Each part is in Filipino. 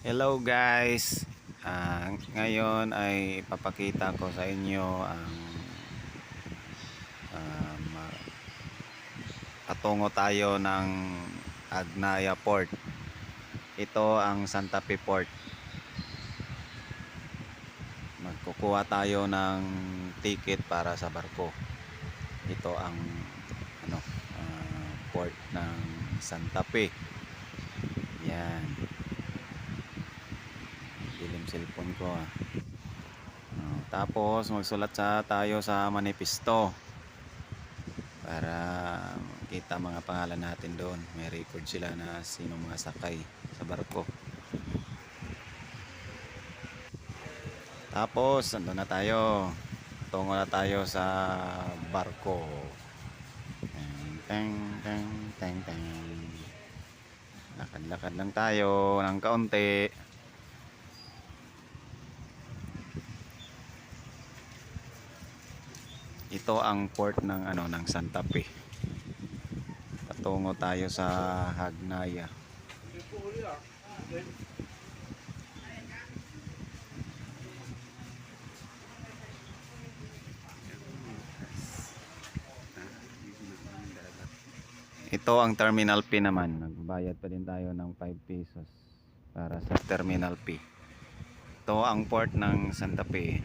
Hello guys, ngayon ay papakita ko sa inyo ang patungo tayo ng Agnaya Port. Ito ang Santa Fe Port. Magkukuha tayo ng ticket para sa barko. Ito ang port ng Santa Fe. Yan. Dilim cellphone ko tapos magsulat tayo sa manipisto para kita mga pangalan natin doon. May record sila na sino mga sakay sa barko. Tapos nandun na tayo, tungo na tayo sa barko. Teng teng teng teng. Lakad-lakad lang tayo ng kaunti. Ito ang port ng ng Santa Fe. Patungo tayo sa Agnaya. Ito ang terminal fee naman. Nagbayad pa din tayo ng 5 pesos para sa terminal fee. Ito ang port ng Santa Fe.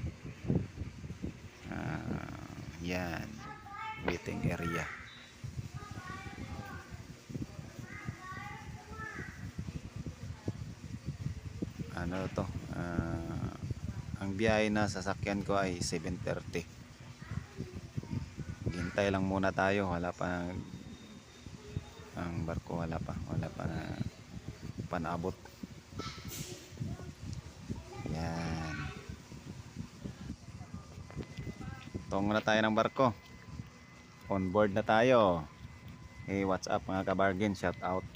Yan, waiting area. Ano to? Ang biyahe na sasakyan ko ay 7:30. Hintay lang muna tayo. Wala pa ang barko, wala pa na panabot. Yan. Tungo na tayo ng barko. On board na tayo. Hey, what's up mga kabargain? Shout out.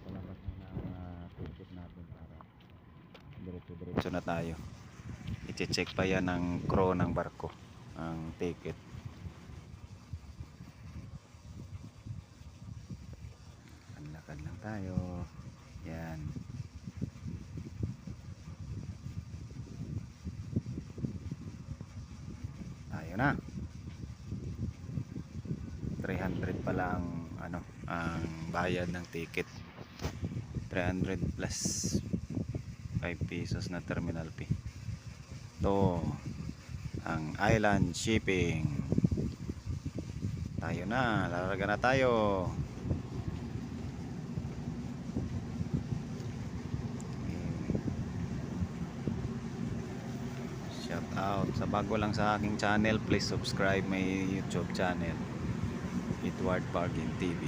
Palabas na ang ticket natin para diretso na tayo. I-check pa yan ng crew ng barko ang ticket. Lakad lang tayo. Yan. Tayo na. 300 pala ang bayad ng ticket. 300 plus 5 pesos na terminal fee. Ito ang Island Shipping. Tayo na, lalaga na tayo. Shout out sa bago lang sa aking channel, please subscribe my YouTube channel, Edward Bargain TV.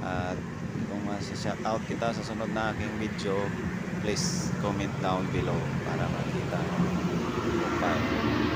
At kung shout out kita sa sunod na aking video, please comment down below para makita. Bye.